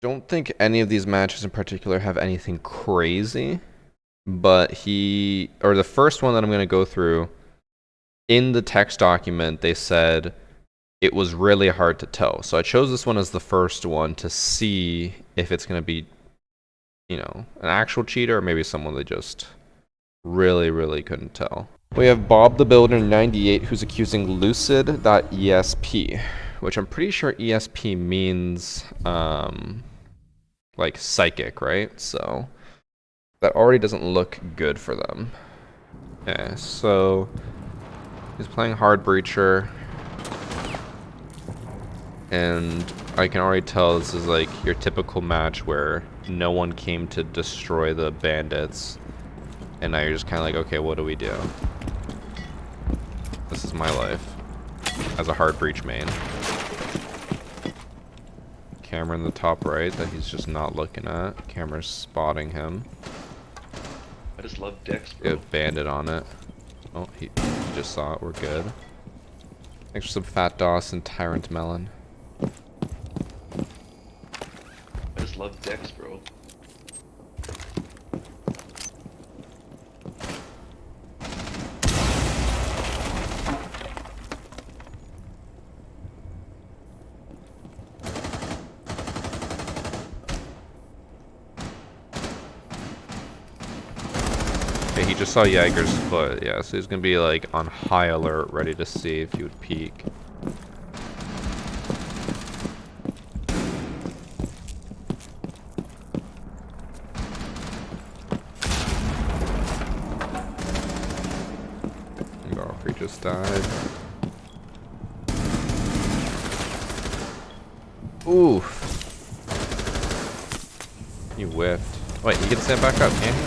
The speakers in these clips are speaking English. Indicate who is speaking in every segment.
Speaker 1: Don't think any of these matches in particular have anything crazy, but the first one that I'm going to go through, in the text document, they said it was really hard to tell. So I chose this one as the first one to see if it's going to be, an actual cheater or maybe someone they just really, really couldn't tell. We have Bob the Builder 98 who's accusing lucid.esp, which I'm pretty sure ESP means like psychic, right? So that already doesn't look good for them. Okay, so he's playing Hard Breacher, and I can already tell this is like your typical match where no one came to destroy the bandits, and now you're just kind of like, okay, what do we do? This is my life as a Hard Breach main. Camera in the top right that he's just not looking at. Camera's spotting him.
Speaker 2: I just love dicks, bro.
Speaker 1: Get bandit on it. Oh, he just saw it. We're good. Thanks for some Fat Doss and Tyrant Melon.
Speaker 2: I just love dicks, bro.
Speaker 1: Okay, he just saw Jaeger's foot. Yeah, so he's gonna be like on high alert, ready to see if he would peek. Valkyrie just died. Oof. You whiffed. Wait, he can stand back up, can he?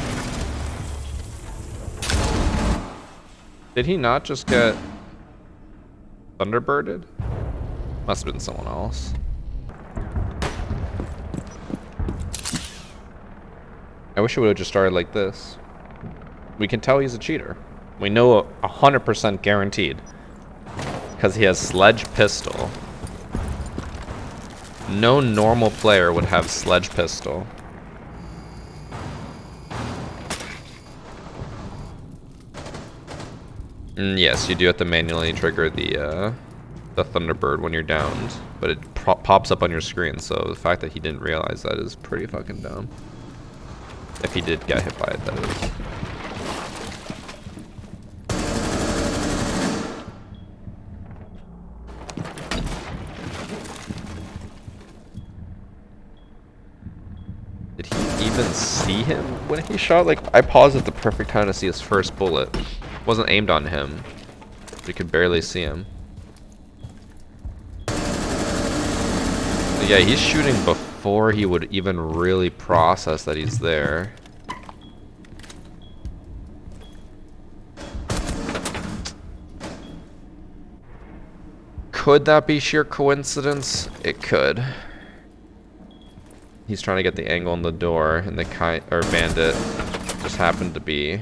Speaker 1: Did he not just get Thunderbirded? Must have been someone else. I wish it would have just started like this. We can tell he's a cheater. We know 100% guaranteed. Because he has Sledge Pistol. No normal player would have Sledge Pistol. Yes, you do have to manually trigger the Thunderbird when you're downed, but it pops up on your screen, so the fact that he didn't realize that is pretty fucking dumb. If he did get hit by it, that is. Did he even see him when he shot? Like, I paused at the perfect time to see his first bullet. Wasn't aimed on him. You could barely see him. But yeah, he's shooting before he would even really process that he's there. Could that be sheer coincidence? It could. He's trying to get the angle on the door, and the bandit just happened to be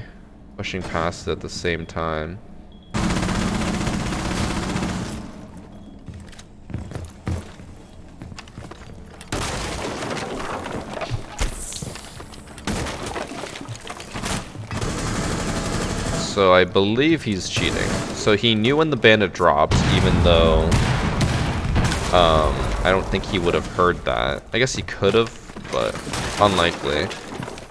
Speaker 1: pushing past it at the same time. So I believe he's cheating. So he knew when the bandit dropped, even though I don't think he would have heard that. I guess he could have, but unlikely.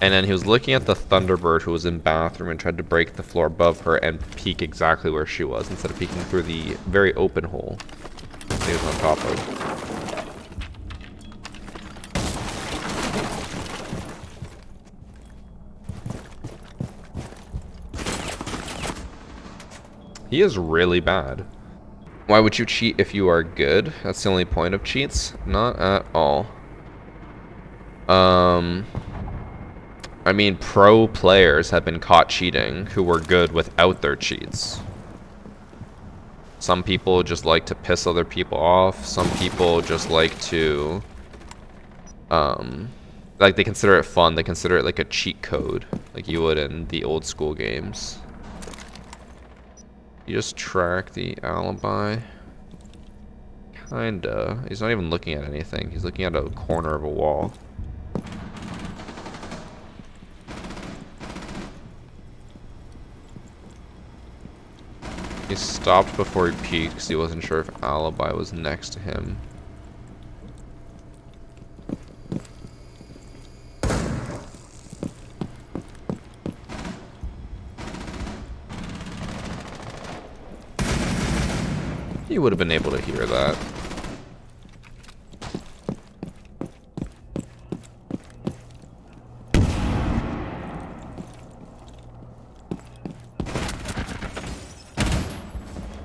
Speaker 1: And then he was looking at the Thunderbird who was in bathroom and tried to break the floor above her and peek exactly where she was instead of peeking through the very open hole he was on top of. He is really bad. Why would you cheat if you are good? That's the only point of cheats? Not at all. I mean, pro players have been caught cheating who were good without their cheats. Some people just like to piss other people off. Some people just like to, like they consider it fun. They consider it like a cheat code, like you would in the old school games. You just track the alibi. Kinda. He's not even looking at anything. He's looking at a corner of a wall. He stopped before he peeked because he wasn't sure if Alibi was next to him. He would have been able to hear that.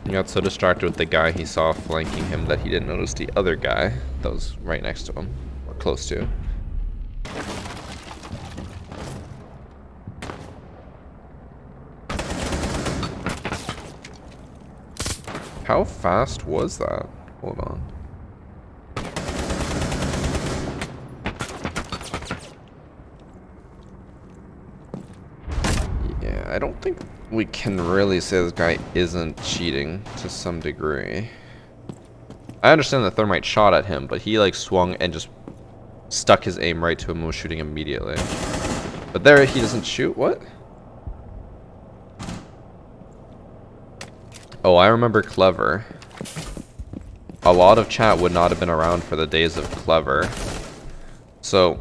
Speaker 1: He got so distracted with the guy he saw flanking him that he didn't notice the other guy that was right next to him, or close to. How fast was that? Hold on. Yeah, I don't think we can really say this guy isn't cheating to some degree. I understand the thermite shot at him, but he like swung and just stuck his aim right to him and was shooting immediately. But there he doesn't shoot? What? Oh, I remember Clever. A lot of chat would not have been around for the days of Clever. So,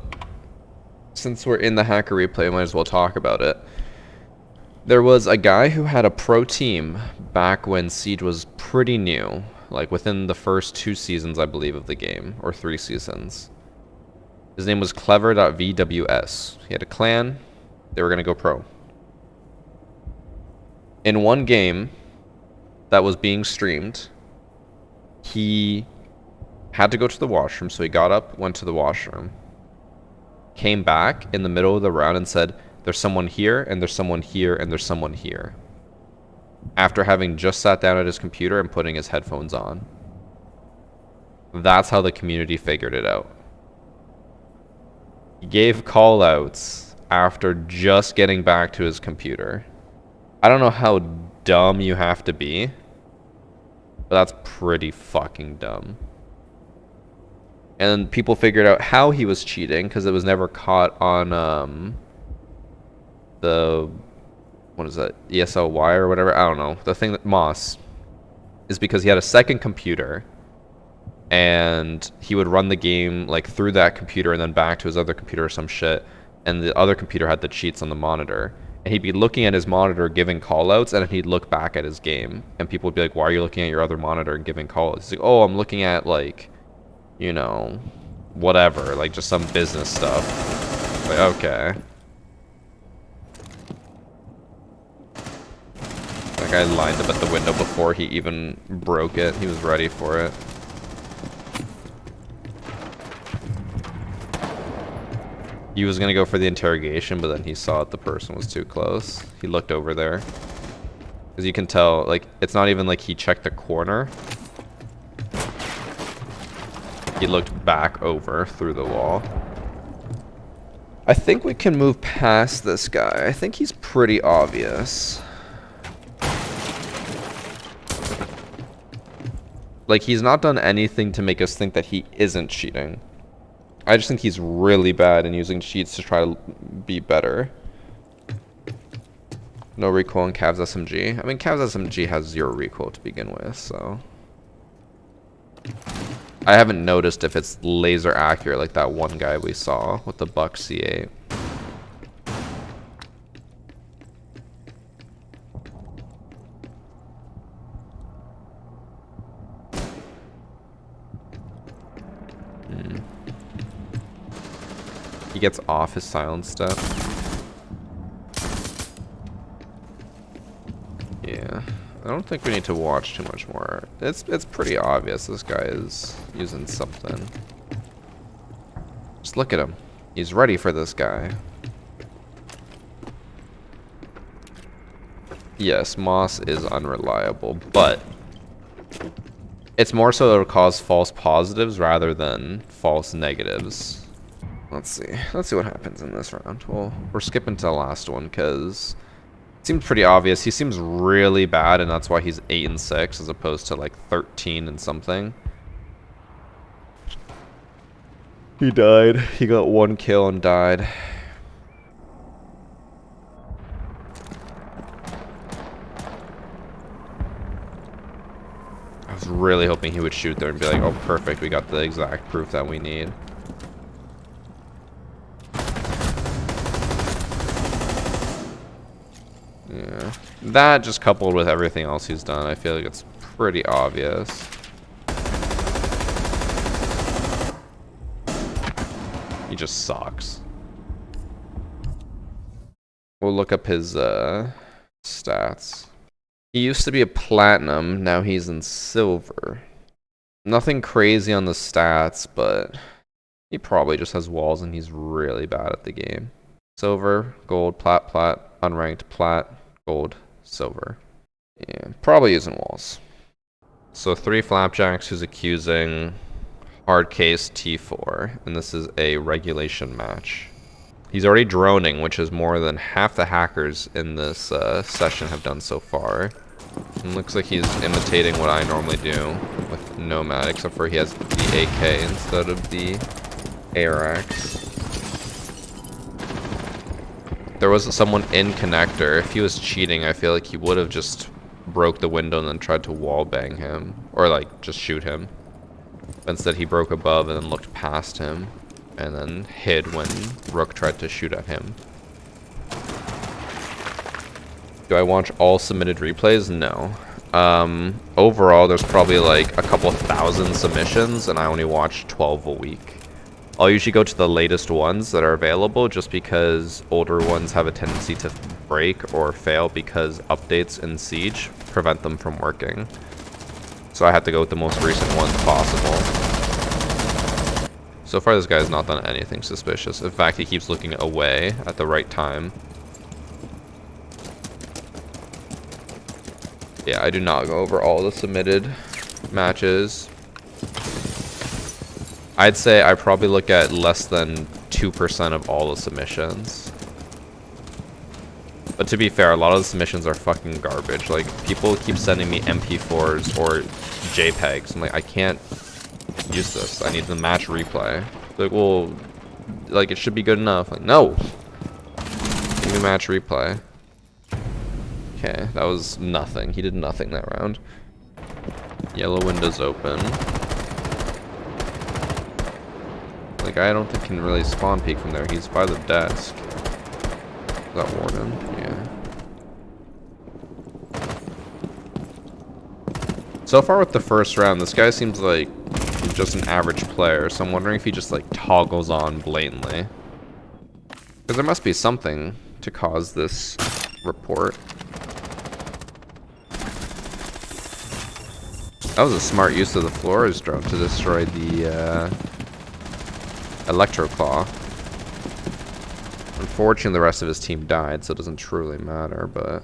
Speaker 1: since we're in the hacker replay, I might as well talk about it. There was a guy who had a pro team back when Siege was pretty new. Like within the first 2 seasons, I believe, of the game. Or 3 seasons. His name was Clever.vws. He had a clan. They were going to go pro. In one game that was being streamed, he had to go to the washroom, so he got up, went to the washroom, came back in the middle of the round and said, "There's someone here, and there's someone here, and there's someone here," after having just sat down at his computer and putting his headphones on. That's how the community figured it out. He gave call-outs after just getting back to his computer. I don't know how dumb you have to be, but that's pretty fucking dumb. And people figured out how he was cheating because it was never caught on the, what is that, ESLY or whatever, I don't know, the thing that Moss, is because he had a second computer and he would run the game like through that computer and then back to his other computer or some shit, and the other computer had the cheats on the monitor. And he'd be looking at his monitor giving callouts, and then he'd look back at his game, and people would be like, "Why are you looking at your other monitor and giving callouts?" He's like, "Oh, I'm looking at, like, you know, whatever, like just some business stuff." Like, okay. That guy lined up at the window before he even broke it. He was ready for it. He was gonna go for the interrogation, but then he saw that the person was too close. He looked over there. As you can tell, like, it's not even like he checked the corner. He looked back over through the wall. I think we can move past this guy. I think he's pretty obvious. Like, he's not done anything to make us think that he isn't cheating. I just think he's really bad in using cheats to try to be better. No recoil on Cav's SMG. I mean, Cav's SMG has 0 recoil to begin with, so... I haven't noticed if it's laser accurate like that one guy we saw with the Buck C8. He gets off his silence step. Yeah, I don't think we need to watch too much more. It's pretty obvious this guy is using something. Just look at him. He's ready for this guy. Yes, Moss is unreliable, but it's more so it'll cause false positives rather than false negatives. Let's see what happens in this round. Well, we're skipping to the last one because it seems pretty obvious. He seems really bad, and that's why he's 8 and 6 as opposed to like 13 and something. He died. He got 1 kill and died. I was really hoping he would shoot there and be like, oh, perfect, we got the exact proof that we need. Yeah. That, just coupled with everything else he's done, I feel like it's pretty obvious. He just sucks. We'll look up his stats. He used to be a platinum, now he's in silver. Nothing crazy on the stats, but he probably just has walls and he's really bad at the game. Silver, gold, plat, unranked, plat, gold, silver. Yeah, probably using walls. So 3 flapjacks who's accusing hard case T4, and this is a regulation match. He's already droning, which is more than half the hackers in this session have done so far. It looks like he's imitating what I normally do with Nomad, except for he has the AK instead of the ARX. There was someone in connector. If he was cheating, I feel like he would have just broke the window and then tried to wallbang him. Or like, just shoot him. But instead he broke above and then looked past him. And then hid when Rook tried to shoot at him. Do I watch all submitted replays? No. Overall, there's probably like a couple thousand submissions, and I only watch 12 a week. I'll usually go to the latest ones that are available, just because older ones have a tendency to break or fail because updates in Siege prevent them from working. So I have to go with the most recent ones possible. So far, this guy's not done anything suspicious. In fact, he keeps looking away at the right time. Yeah, I do not go over all the submitted matches. I'd say I probably look at less than 2% of all the submissions. But to be fair, a lot of the submissions are fucking garbage. Like, people keep sending me MP4s or JPEGs. I'm like, I can't use this. I need the match replay. Like, well, like, it should be good enough. Like, no! Give me match replay. Okay, that was nothing. He did nothing that round. Yellow window's open. Like, I don't think he can really spawn peek from there. He's by the desk. Is that Warden? Yeah. So far with the first round, this guy seems like he's just an average player, so I'm wondering if he just, like, toggles on blatantly. Because there must be something to cause this report. That was a smart use of the Flores drone to destroy the Electro Claw. Unfortunately, the rest of his team died, so it doesn't truly matter, but...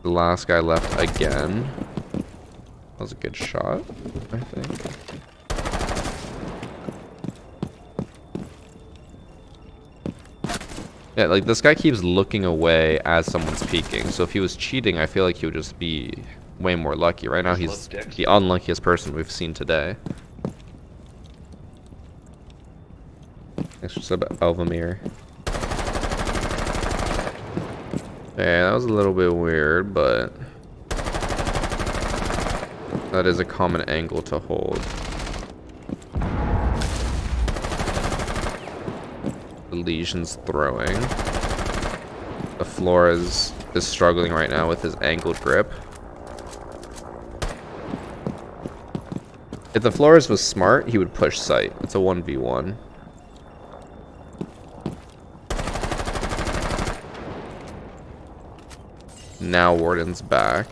Speaker 1: The last guy left again. That was a good shot, I think. Yeah, like, this guy keeps looking away as someone's peeking, so if he was cheating, I feel like he would just be way more lucky. Right now, he's the unluckiest person we've seen today. Extra sub Elvamir. Yeah, that was a little bit weird, but that is a common angle to hold. The Legion's throwing. The Flores is struggling right now with his angled grip. If the Flores was smart, he would push sight. It's a 1v1. Now Warden's back.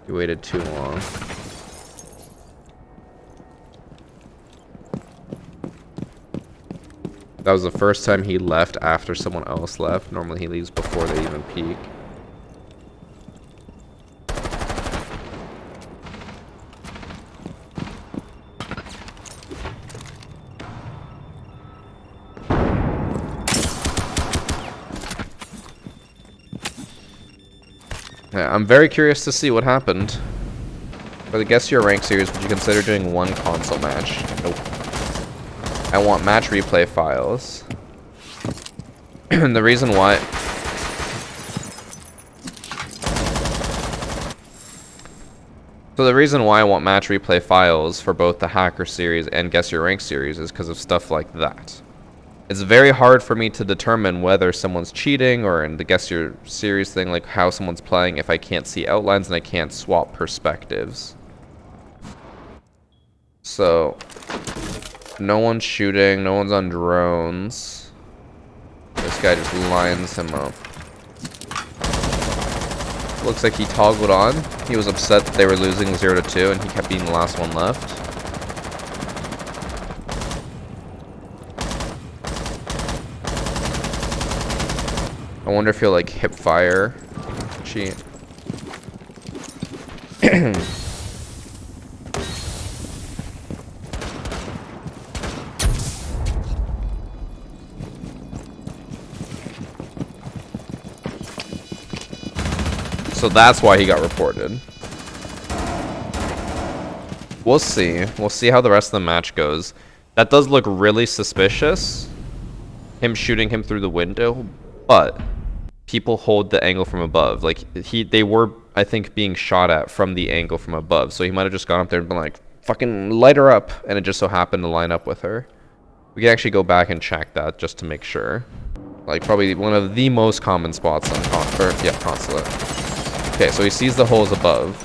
Speaker 1: He waited too long. That was the first time he left after someone else left. Normally he leaves before they even peek. Yeah, I'm very curious to see what happened. For the Guess Your Rank series, would you consider doing one console match? Nope. I want match replay files. The reason why... So the reason why I want match replay files for both the Hacker series and Guess Your Rank series is because of stuff like that. It's very hard for me to determine whether someone's cheating, or in the Guess Your series thing, like how someone's playing, if I can't see outlines and I can't swap perspectives. So, no one's shooting, no one's on drones. This guy just lines him up. Looks like he toggled on. He was upset that they were losing 0-2 and he kept being the last one left. I wonder if he'll like hip fire. Cheat. So that's why he got reported. We'll see. We'll see how the rest of the match goes. That does look really suspicious. Him shooting him through the window, but people hold the angle from above. Like they were, I think, being shot at from the angle from above. So he might have just gone up there and been like, "Fucking light her up," and it just so happened to line up with her. We can actually go back and check that just to make sure. Like probably one of the most common spots on consulate. Okay, so he sees the holes above,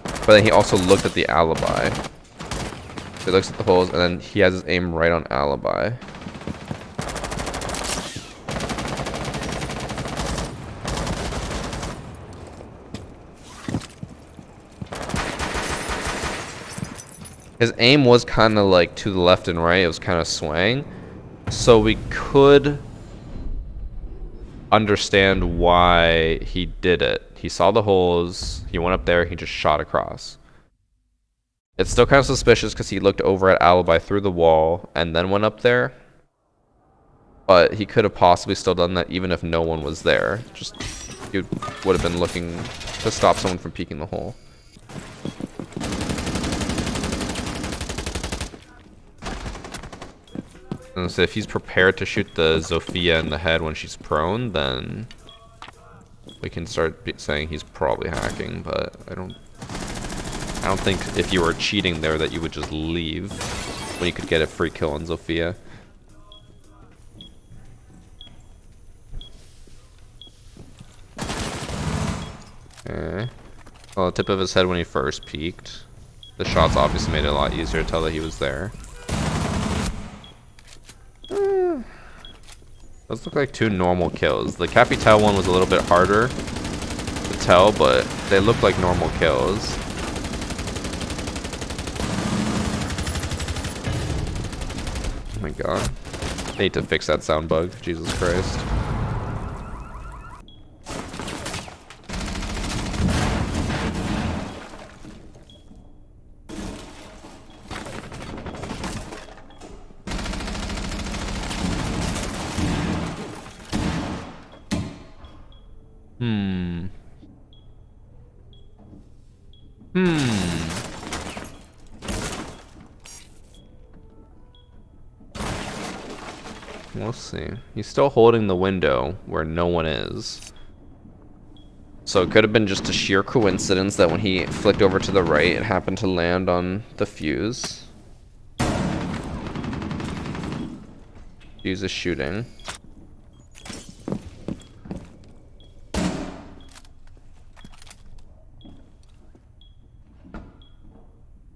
Speaker 1: but then he also looked at the alibi. So he looks at the holes, and then he has his aim right on alibi. His aim was kind of like to the left and right. It was kind of swaying. So we could understand why he did it. He saw the holes. He went up there. He just shot across. It's still kind of suspicious because he looked over at alibi through the wall and then went up there. But he could have possibly still done that even if no one was there. Just he would have been looking to stop someone from peeking the hole. And so if he's prepared to shoot the Zofia in the head when she's prone, then we can start saying he's probably hacking. But I don't think if you were cheating there that you would just leave when you could get a free kill on Zofia. Okay. Well, the tip of his head when he first peeked. The shots obviously made it a lot easier to tell that he was there. Those look like two normal kills. The Capital one was a little bit harder to tell, but they look like normal kills. Oh my god. I need to fix that sound bug. Jesus Christ. We'll see. He's still holding the window where no one is. So it could have been just a sheer coincidence that when he flicked over to the right, it happened to land on the fuse. Fuse is shooting.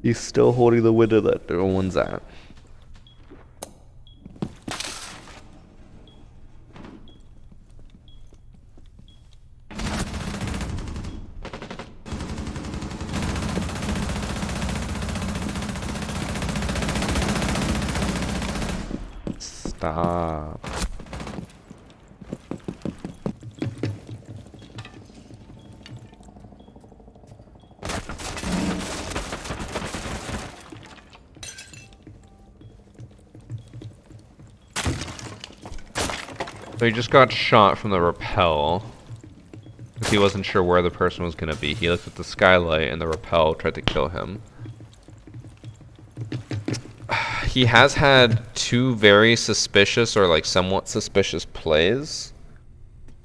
Speaker 1: He's still holding the window that no one's at. Stop. So he just got shot from the rappel. he wasn't sure where the person was gonna be. He looked at the skylight and the rappel tried to kill him. He has had 2 very suspicious or like somewhat suspicious plays.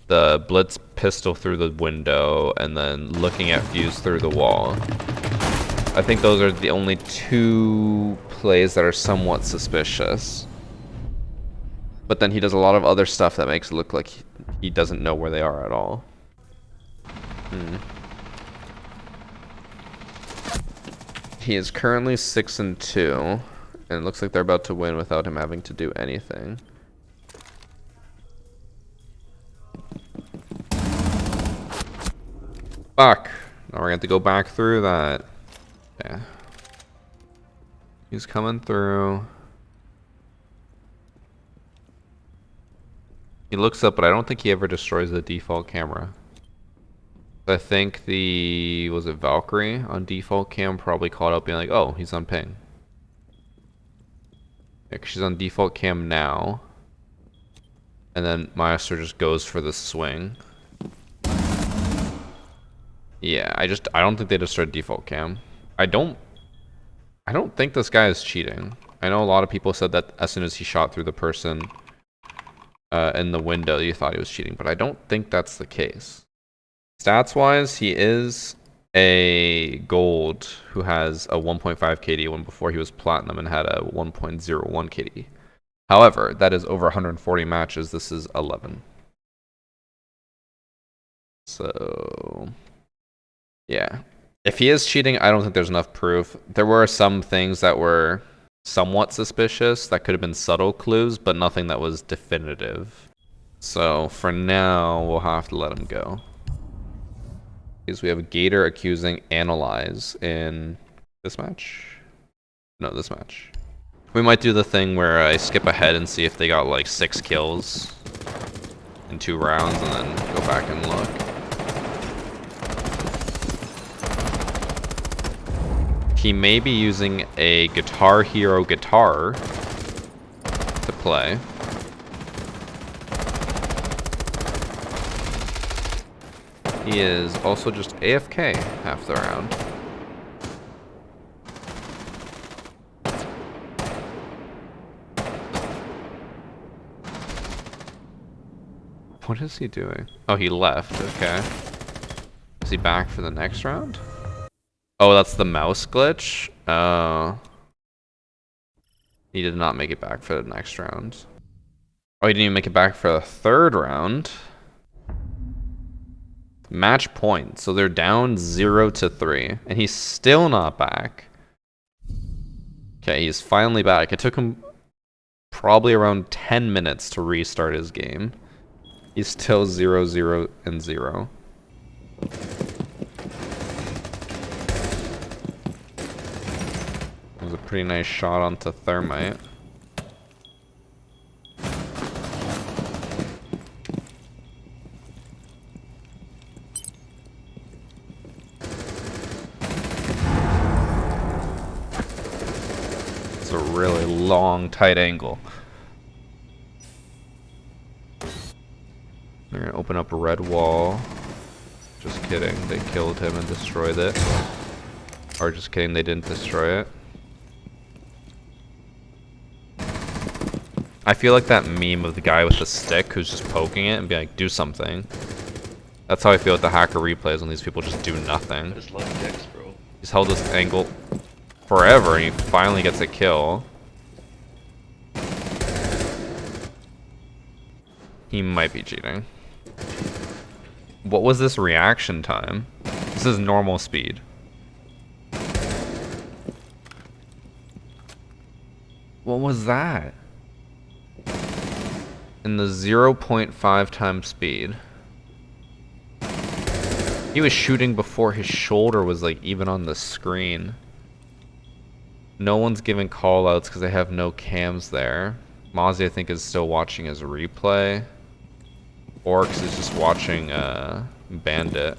Speaker 1: The blitz pistol through the window and then looking at Fuse through the wall. I think those are the only 2 plays that are somewhat suspicious. But then he does a lot of other stuff that makes it look like he doesn't know where they are at all. He is currently 6-2, and it looks like they're about to win without him having to do anything. Fuck. Now we're gonna have to go back through that. Yeah. He's coming through. He looks up, but I don't think he ever destroys the default camera. I think the, was it Valkyrie on default cam probably caught up being like, oh, he's on ping. Yeah, 'cause she's on default cam now. And then Maestro just goes for the swing. Yeah, I don't think they destroyed default cam. I don't think this guy is cheating. I know a lot of people said that as soon as he shot through the person in the window, you thought he was cheating, but I don't think that's the case. Stats wise, he is a gold who has a 1.5 KD when before he was platinum and had a 1.01 KD. However, that is over 140 matches. This is 11. So, yeah. If he is cheating, I don't think there's enough proof. There were some things that were somewhat suspicious that could have been subtle clues, but nothing that was definitive. So, for now, we'll have to let him go. Because we have Gator accusing Analyze in this match. No, this match. We might do the thing where I skip ahead and see if they got like 6 kills in 2 rounds and then go back and look. He may be using a Guitar Hero guitar to play. He is also just AFK half the round. What is he doing? Oh, he left. Okay. Is he back for the next round? Oh, that's the mouse glitch? Oh. He did not make it back for the next round. Oh, he didn't even make it back for the 3rd round. Match point. So they're down 0-3. And he's still not back. Okay, he's finally back. It took him probably around 10 minutes to restart his game. He's still 0-0-0. That was a pretty nice shot onto Thermite. It's a really long, tight angle. They're gonna open up a red wall. Just kidding, they killed him and destroyed it. Or just kidding, they didn't destroy it. I feel like that meme of the guy with the stick who's just poking it and being like, do something. That's how I feel with the hacker replays when these people just do nothing.
Speaker 2: I just love Dex, bro.
Speaker 1: He's held this angle forever and he finally gets a kill. He might be cheating. What was this reaction time? This is normal speed. What was that? In the 0.5 times speed. He was shooting before his shoulder was like even on the screen. No one's giving callouts because they have no cams there. Mozzie, I think, is still watching his replay. Orcs is just watching Bandit.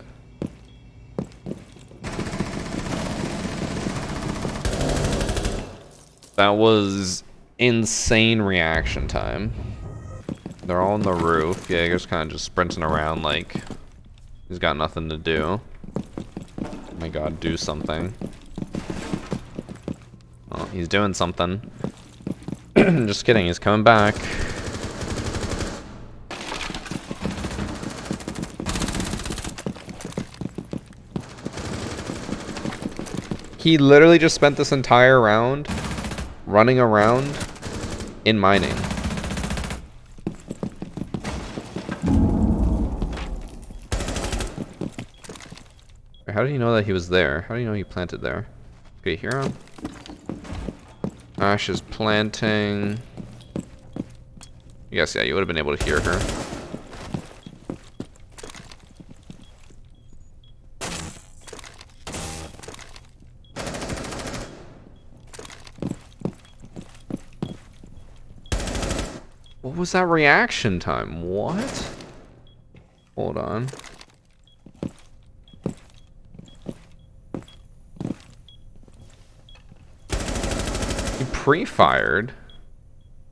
Speaker 1: That was insane reaction time. They're all on the roof. Jaeger's kind of just sprinting around like He's got nothing to do. Oh my god, do something. Oh, he's doing something. Just kidding, he's coming back. He literally just spent this entire round running around in mining. How did he know that he was there? How do you know he planted there? Okay, you hear him? Ash is planting. Yes, yeah, you would have been able to hear her. What was that reaction time? What? Hold on. He pre-fired.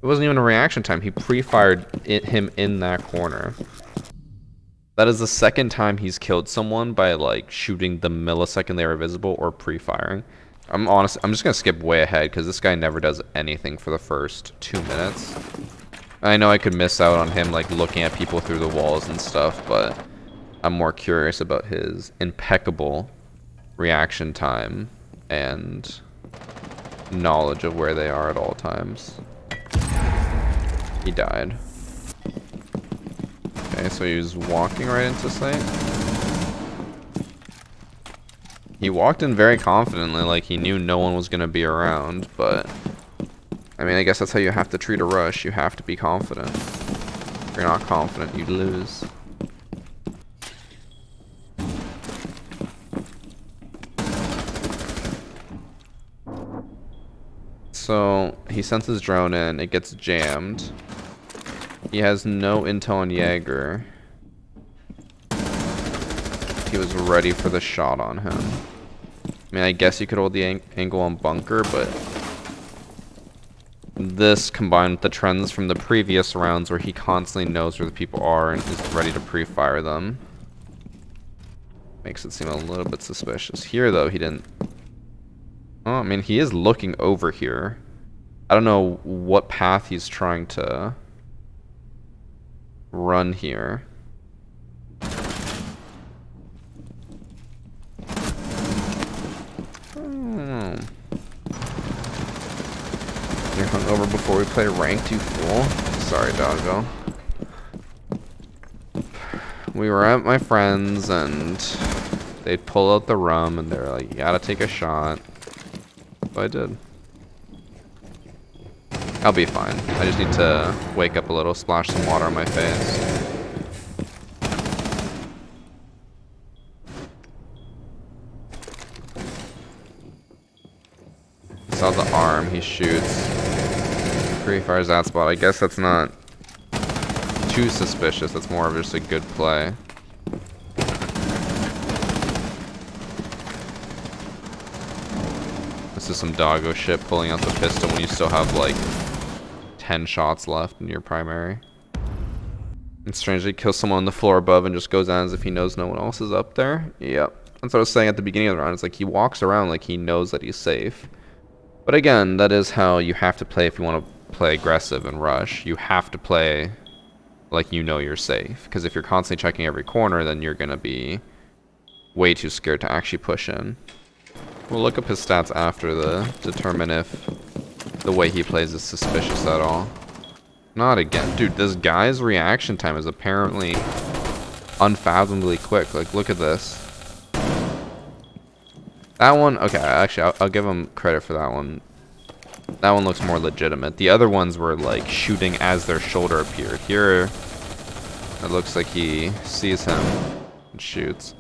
Speaker 1: It wasn't even a reaction time. He pre-fired him in that corner. That is the second time he's killed someone by like shooting the millisecond they were visible or pre-firing. I'm just gonna skip way ahead because this guy never does anything for the first 2 minutes. I know I could miss out on him like looking at people through the walls and stuff, but I'm more curious about his impeccable reaction time and knowledge of where they are at all times. He died. Okay, so he was walking right into sight. He walked in very confidently, like he knew no one was going to be around, but I mean, I guess that's how you have to treat a rush. You have to be confident. If you're not confident, you lose. So he sends his drone in, it gets jammed. He has no intel on Jaeger. He was ready for the shot on him. I mean, I guess you could hold the angle on bunker, but this combined with the trends from the previous rounds where he constantly knows where the people are and is ready to pre-fire them makes it seem a little bit suspicious. Here, though, he didn't. Oh, I mean, he is looking over here. I don't know what path he's trying to run here. You're hungover before we play ranked, you fool. Sorry, doggo. We were at my friend's and they'd pull out the rum and they were like, you gotta take a shot. So I did. I'll be fine. I just need to wake up a little, splash some water on my face. Saw the arm, he shoots. Pre-fires that spot. I guess that's not too suspicious. That's more of just a good play. This is some doggo shit, pulling out the pistol when you still have like 10 shots left in your primary. And strangely kills someone on the floor above and just goes on as if he knows no one else is up there. Yep. That's what I was saying at the beginning of the round. It's like he walks around like he knows that he's safe. But again, that is how you have to play if you want to play aggressive and rush. You have to play like you know you're safe. Because if you're constantly checking every corner, then you're going to be way too scared to actually push in. We'll look up his stats after to determine if the way he plays is suspicious at all. Not again. Dude, this guy's reaction time is apparently unfathomably quick. Like, look at this. That one, okay, actually, I'll give him credit for that one. That one looks more legitimate. The other ones were, like, shooting as their shoulder appeared. Here, it looks like he sees him and shoots.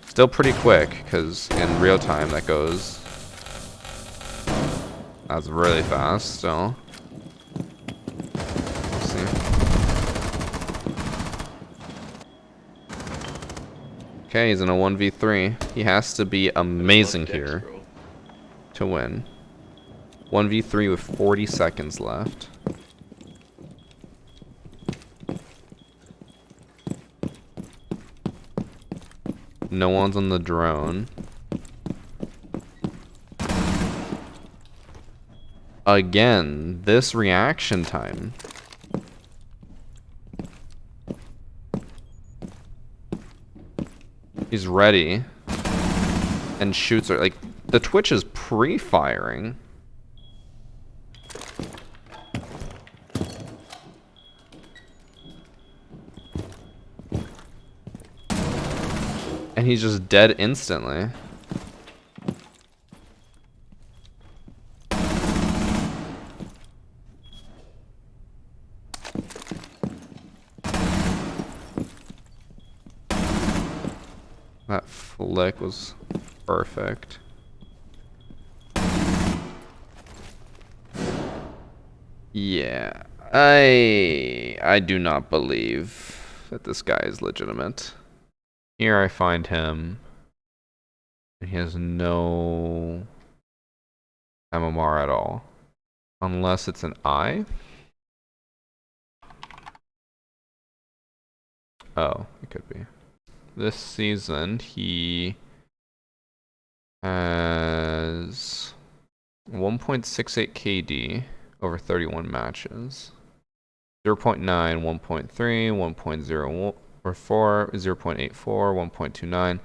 Speaker 1: Still pretty quick, because in real time that goes... That's really fast, still. Let's see. Okay, he's in a 1v3. He has to be amazing here to win. 1v3 with 40 seconds left. No one's on the drone. Again, this reaction time. He's ready. And shoots are like, the Twitch is pre-firing. And he's just dead instantly. That flick was perfect. Yeah, I do not believe that this guy is legitimate. Here I find him, and he has no MMR at all, unless it's an eye. Oh, it could be. This season, he has 1.68 KD over 31 matches. 0.9, 1.3, 1.0 or 4, 0.84, 1.29.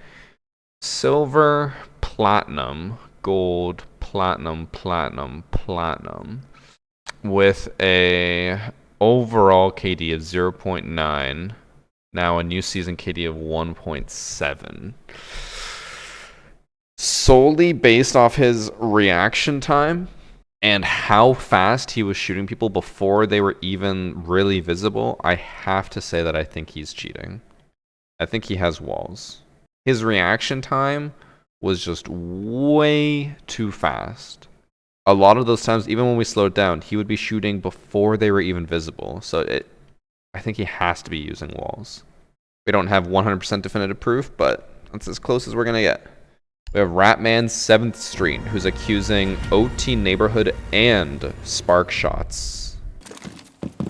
Speaker 1: Silver, platinum, gold, platinum, platinum, platinum. With a overall KD of 0.9. Now a new season KD of 1.7. Solely based off his reaction time and how fast he was shooting people before they were even really visible, I have to say that I think he's cheating. I think he has walls. His reaction time was just way too fast. A lot of those times, even when we slowed down, he would be shooting before they were even visible. So I think he has to be using walls. We don't have 100% definitive proof, but that's as close as we're going to get. We have Ratman 7th Street, who's accusing OT Neighborhood and Spark Shots.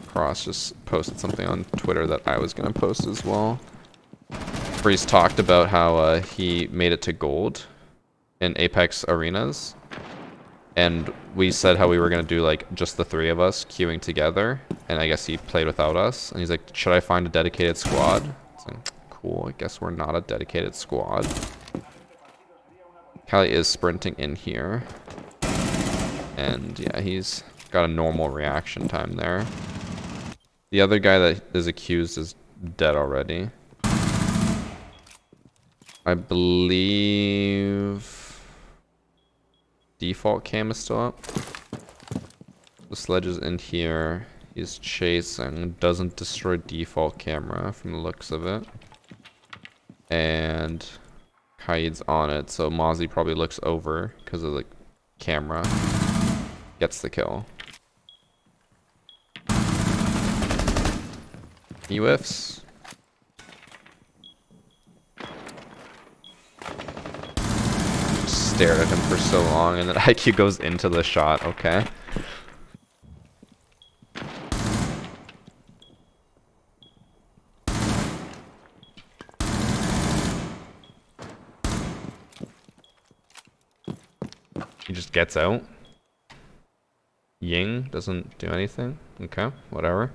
Speaker 1: Cross just posted something on Twitter that I was going to post as well. Where he's talked about how he made it to gold in Apex Arenas. And we said how we were going to do like just the three of us queuing together. And I guess he played without us. And he's like, should I find a dedicated squad? It's like, cool, I guess we're not a dedicated squad. Callie is sprinting in here. And yeah, he's got a normal reaction time there. The other guy that is accused is dead already. I believe default cam is still up. The sledge is in here. He's chasing. Doesn't destroy default camera from the looks of it. And Kaid's on it, so Mozzie probably looks over because of the camera. Gets the kill. He whiffs. Stared at him for so long, and then IQ goes into the shot. Okay. He just gets out. Ying doesn't do anything. Okay, whatever.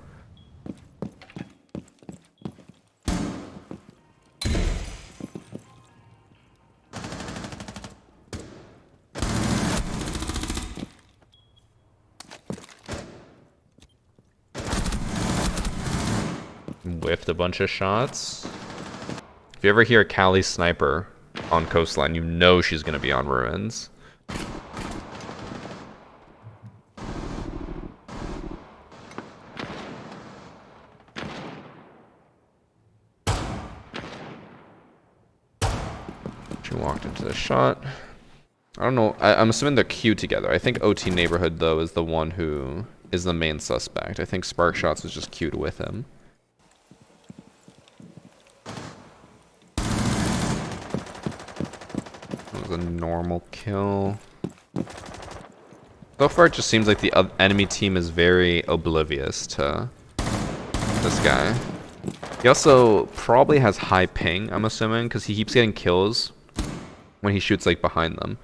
Speaker 1: Whiffed a bunch of shots. If you ever hear Callie sniper on coastline, you know she's gonna be on ruins. She walked into the shot. I don't know. I'm assuming they're queued together. I think OT Neighborhood, though, is the one who is the main suspect. I think Spark Shots was just queued with him. That was a normal kill. So far, it just seems like the enemy team is very oblivious to this guy. He also probably has high ping, I'm assuming, because he keeps getting kills when he shoots like behind them.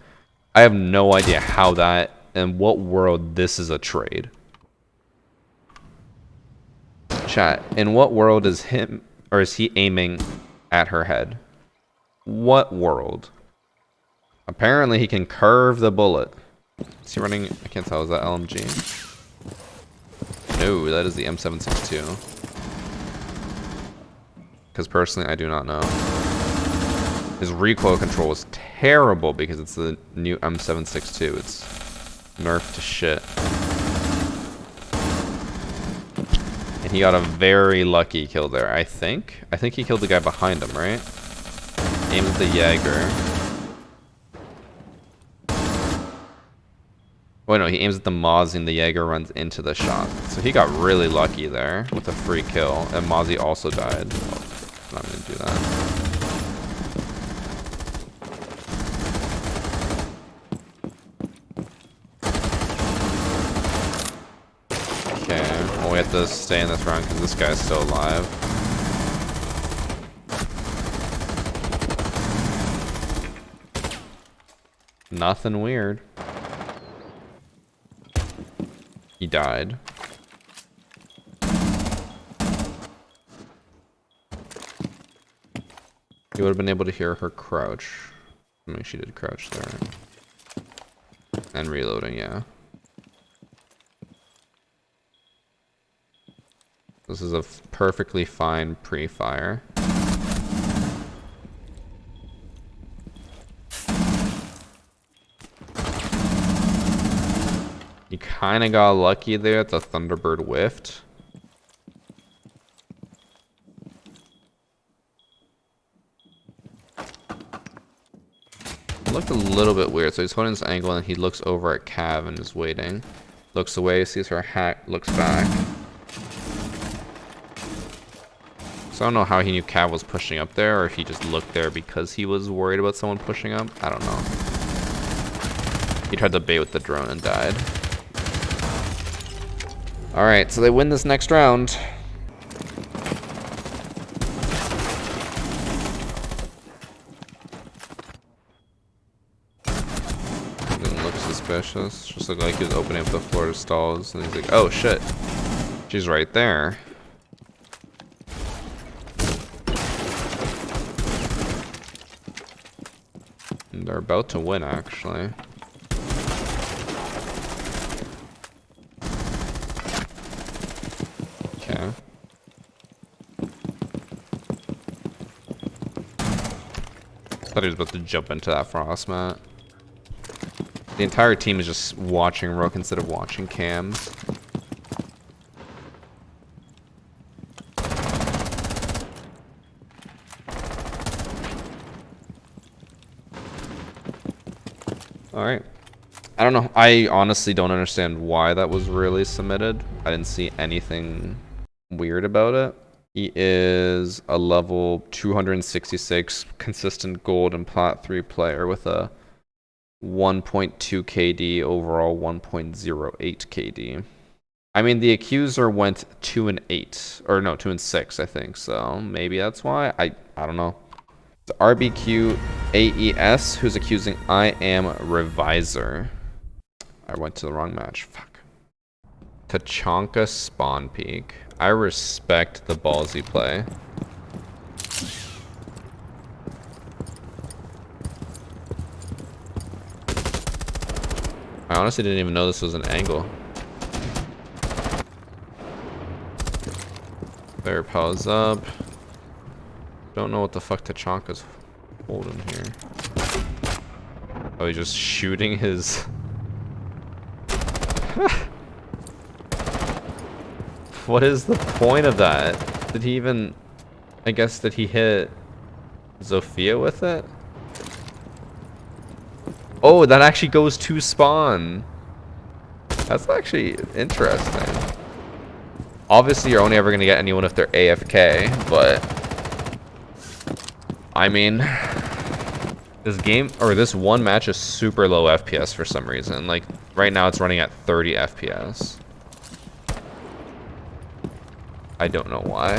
Speaker 1: I have no idea how that, in what world this is a trade. Chat, in what world is him, or is he aiming at her head? What world? Apparently he can curve the bullet. Is he running, I can't tell, is that LMG? No, that is the M762. Because personally, I do not know. His recoil control is terrible because it's the new M762. It's nerfed to shit. And he got a very lucky kill there, I think. I think he killed the guy behind him, right? Aims at the Jaeger. Oh no, he aims at the Mozzie and the Jaeger runs into the shot. So he got really lucky there with a free kill. And Mozzie also died. Oh, I'm not going to do that. Okay, well we have to stay in this round because this guy's still alive. Nothing weird. He died. You would have been able to hear her crouch. I mean, she did crouch there. And reloading, yeah. This is a perfectly fine pre-fire. You kind of got lucky there at the Thunderbird whiffed. It looked a little bit weird, so he's holding this angle and he looks over at Cav and is waiting. Looks away, sees her hat, looks back. So I don't know how he knew Cav was pushing up there, or if he just looked there because he was worried about someone pushing up. I don't know. He tried to bait with the drone and died. Alright, so they win this next round. Didn't look suspicious. Just looked like he was opening up the floor to stalls. And he's like, oh shit. She's right there. And they're about to win, actually. Okay. Thought he was about to jump into that frost mat. The entire team is just watching Rook instead of watching cams. Alright. I don't know. I honestly don't understand why that was really submitted. I didn't see anything weird about it. He is a level 266 consistent gold and plat 3 player with a 1.2 KD, overall 1.08 KD. I mean, the accuser went 2 and 8, or no, 2 and 6, I think. So maybe that's why. I don't know. The RBQ AES, who's accusing I am Reviser. I went to the wrong match. Fuck. Tachanka spawn peak. I respect the ballsy play. I honestly didn't even know this was an angle. There, pause up. Don't know what the fuck Tachanka's holding here. Oh, he's just shooting his... What is the point of that? Did he even... I guess, did he hit Zofia with it? Oh, that actually goes to spawn. That's actually interesting. Obviously, you're only ever going to get anyone if they're AFK, but... I mean... This game, or this one match is super low FPS for some reason. Like, right now it's running at 30 FPS. I don't know why.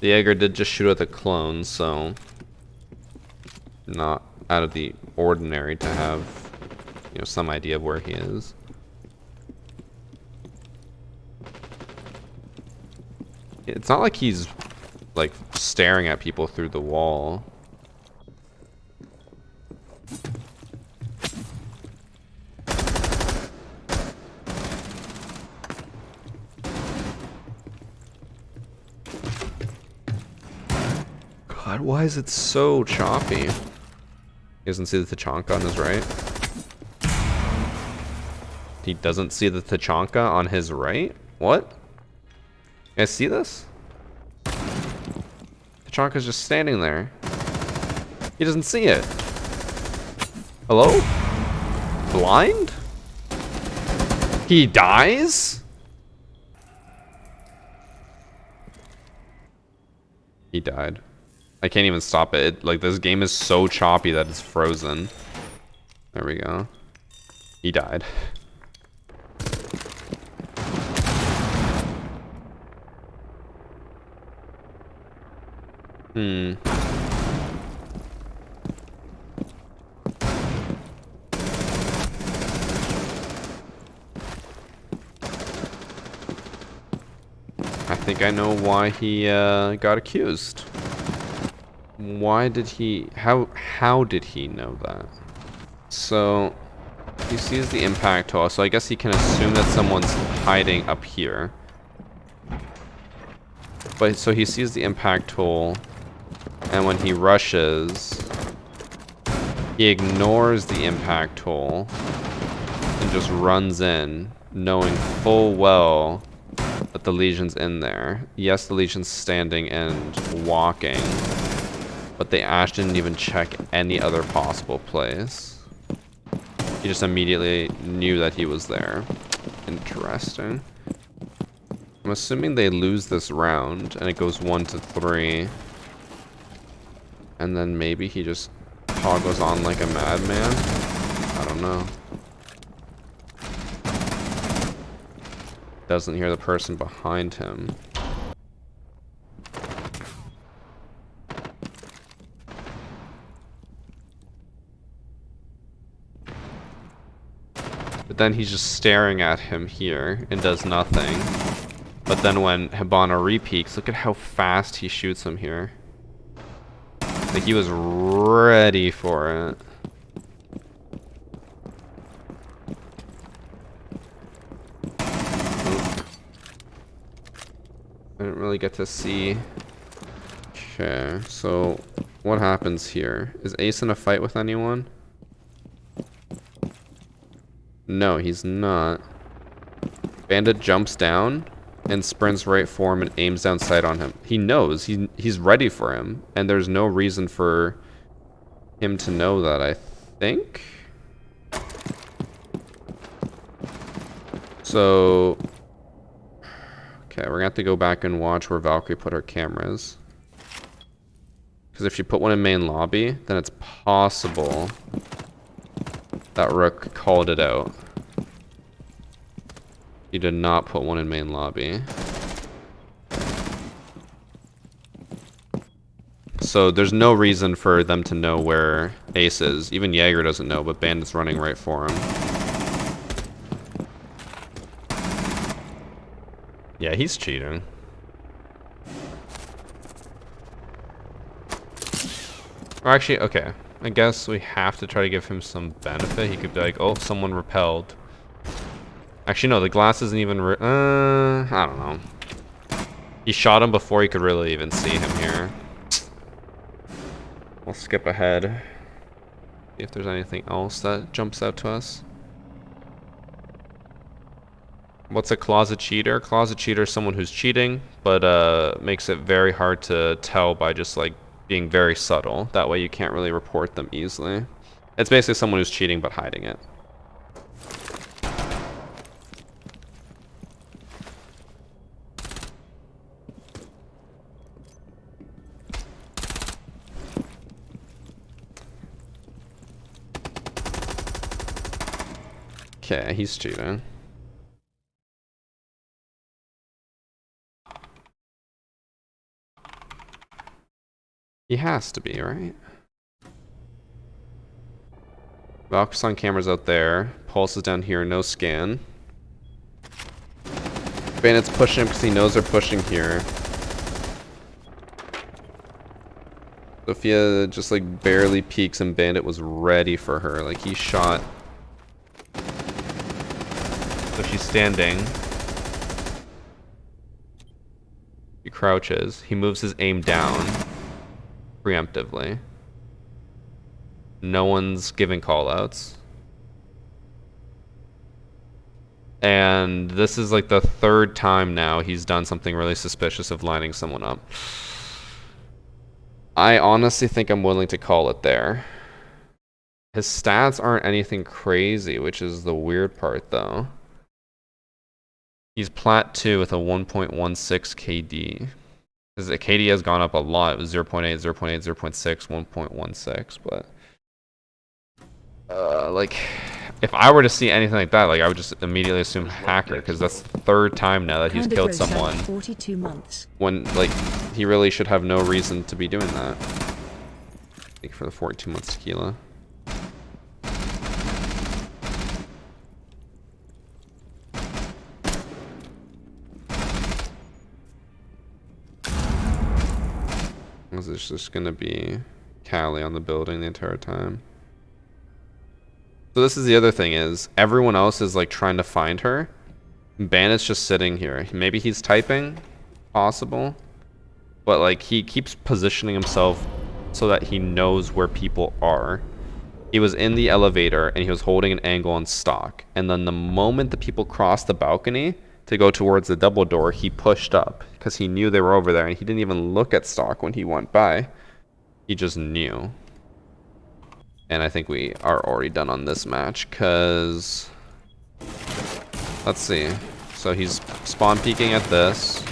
Speaker 1: The Jaeger did just shoot at the clone, so not out of the ordinary to have, you know, some idea of where he is. It's not like he's like staring at people through the wall. God, why is it so choppy? He doesn't see the Tachanka on his right. He doesn't see the Tachanka on his right? What? You guys see this? Tachanka's just standing there. He doesn't see it. Hello? Blind? He dies? He died. I can't even stop it. Like, this game is so choppy that it's frozen. There we go. He died. I think I know why he got accused. Why did he... How did he know that? So, he sees the impact hole, so I guess he can assume that someone's hiding up here. But, so he sees the impact hole, and when he rushes, he ignores the impact hole and just runs in, knowing full well that the Legion's in there. Yes, the Legion's standing and walking, but the Ash didn't even check any other possible place. He just immediately knew that he was there. Interesting. I'm assuming they lose this round and it goes 1-3. And then maybe he just toggles on like a madman. I don't know. Doesn't hear the person behind him. But then he's just staring at him here and does nothing. But then when Hibana repeaks, look at how fast he shoots him here. Like he was ready for it. Oop. I didn't really get to see. Okay, so what happens here? Is Ace in a fight with anyone? No, he's not. Bandit jumps down and sprints right for him and aims down sight on him. He knows. He's ready for him. And there's no reason for him to know that, I think. So... okay, we're gonna have to go back and watch where Valkyrie put her cameras. Because if she put one in main lobby, then it's possible that Rook called it out. He did not put one in main lobby. So there's no reason for them to know where Ace is. Even Jaeger doesn't know, but Bandit's running right for him. Yeah, he's cheating. Or actually, okay. I guess we have to try to give him some benefit. He could be like, oh, someone repelled. Actually, no, the glass isn't even... I don't know. He shot him before he could really even see him here. We'll skip ahead. See if there's anything else that jumps out to us. What's a closet cheater? Closet cheater is someone who's cheating, but makes it very hard to tell by just like being very subtle. That way you can't really report them easily. It's basically someone who's cheating but hiding it. Okay, he's cheating. He has to be, right? Valk's on camera's out there. Pulse is down here, no scan. Bandit's pushing him because he knows they're pushing here. Sophia just like barely peeks and Bandit was ready for her. Like he shot. So she's standing. He crouches. He moves his aim down preemptively. No one's giving callouts. And this is like the third time now he's done something really suspicious of lining someone up. I honestly think I'm willing to call it there. His stats aren't anything crazy, which is the weird part though. He's plat 2 with a 1.16 KD. His KD has gone up a lot. It was 0.8, 0.8, 0.6, 1.16, but like if I were to see anything like that, like I would just immediately assume hacker, because that's the third time now that he's killed someone
Speaker 3: 42 months.
Speaker 1: when like he really should have no reason to be doing that. Thank you for the 42 months tequila. Is this just gonna be Callie on the building the entire time? So this is the other thing, is everyone else is like trying to find her. Bandit's just sitting here. Maybe he's typing, possible, but like he keeps positioning himself so that he knows where people are. He was in the elevator and he was holding an angle on stock, and then the moment the people crossed the balcony to go towards the double door, he pushed up because he knew they were over there, and he didn't even look at stock when he went by. He just knew. And I think we are already done on this match, because let's see. So he's spawn peeking at this.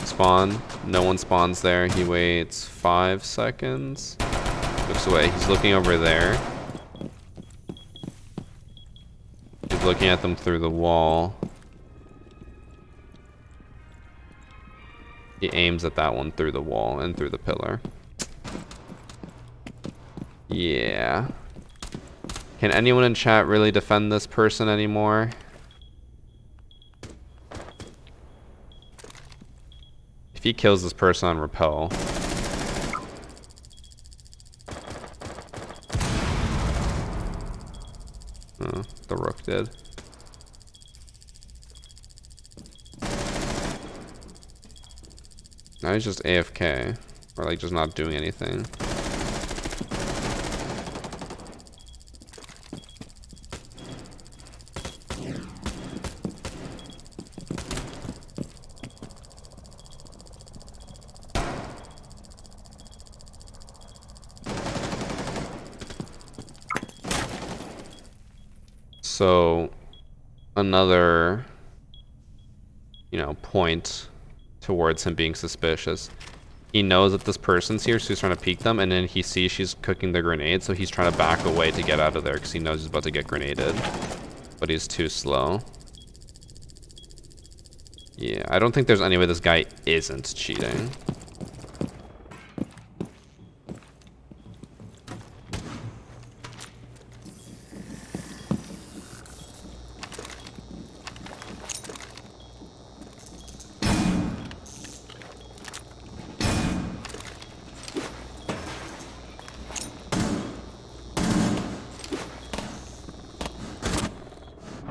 Speaker 1: Spawn. No one spawns there. He waits 5 seconds. Looks away. He's looking over there. He's looking at them through the wall. He aims at that one through the wall and through the pillar. Yeah. Can anyone in chat really defend this person anymore? If he kills this person on rappel. Oh, the rook did. Now he's just AFK, or like just not doing anything. So another, point towards him being suspicious. He knows that this person's here, so he's trying to peek them, and then he sees she's cooking the grenade, so he's trying to back away to get out of there because he knows he's about to get grenaded. But he's too slow. Yeah, I don't think there's any way this guy isn't cheating.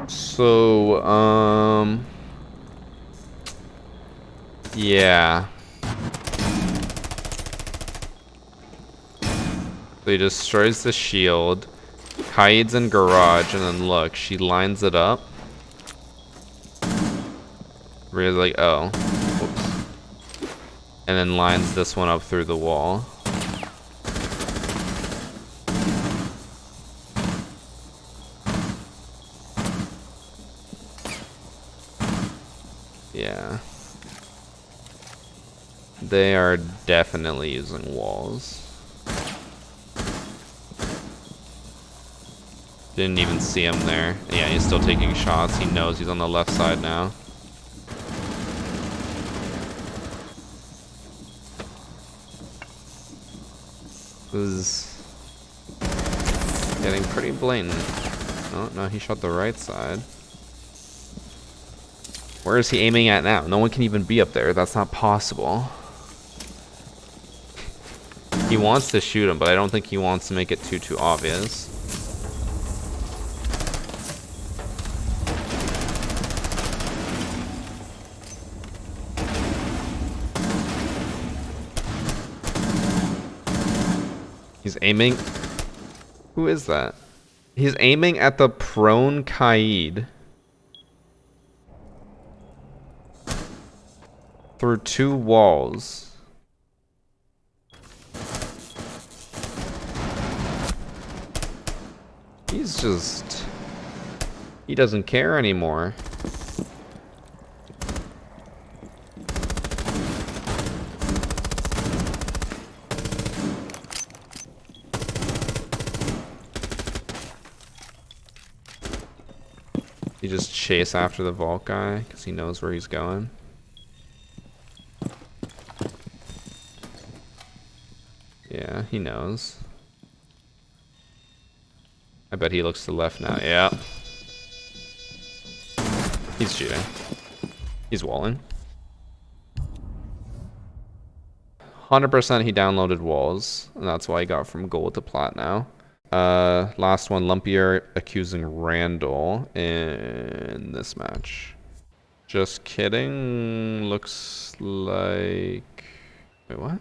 Speaker 1: So, yeah. So he destroys the shield, hides in garage, and then look, she lines it up. Really like, oh. Whoops. And then lines this one up through the wall. Yeah. They are definitely using walls. Didn't even see him there. Yeah, he's still taking shots. He knows he's on the left side now. It was getting pretty blatant. Oh, no, he shot the right side. Where is he aiming at now? No one can even be up there. That's not possible. He wants to shoot him, but I don't think he wants to make it too obvious. He's aiming. Who is that? He's aiming at the prone Kaid. Through 2 walls. He's just... He doesn't care anymore. He just chase after the vault guy because he knows where he's going. Yeah, he knows. I bet he looks to the left now. Yeah. He's shooting. He's walling. 100% he downloaded walls, and that's why he got from gold to plat now. Last one, Lumpier accusing Randall in this match. Just kidding. Looks like... Wait, what?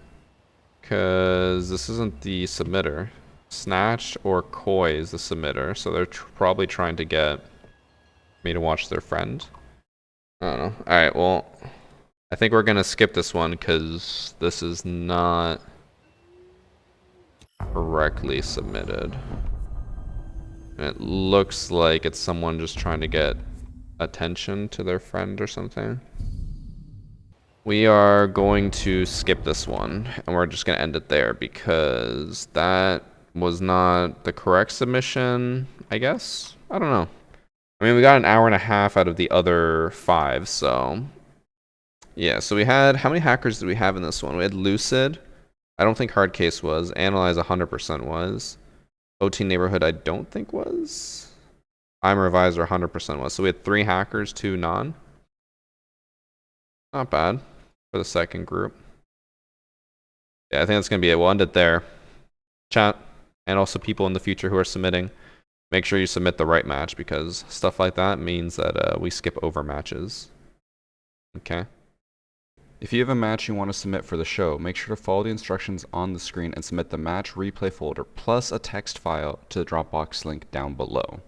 Speaker 1: Because this isn't the submitter. Snatch or Koi is the submitter, so they're probably trying to get me to watch their friend. I don't know. Alright, well, I think we're gonna skip this one because this is not correctly submitted. It looks like it's someone just trying to get attention to their friend or something. We are going to skip this one, and we're just going to end it there because that was not the correct submission, I guess? I don't know. I mean, we got an hour and a half out of the other 5, so... Yeah, so we had... How many hackers did we have in this one? We had Lucid. I don't think Hardcase was. Analyze 100% was. OT Neighborhood I don't think was. I'm Reviser 100% was. So we had 3 hackers, 2 non. Not bad for the second group. Yeah, I think that's going to be it. We'll end it there. Chat, and also people in the future who are submitting, make sure you submit the right match because stuff like that means that we skip over matches. Okay.
Speaker 3: If you have a match you want to submit for the show, make sure to follow the instructions on the screen and submit the match replay folder plus a text file to the Dropbox link down below.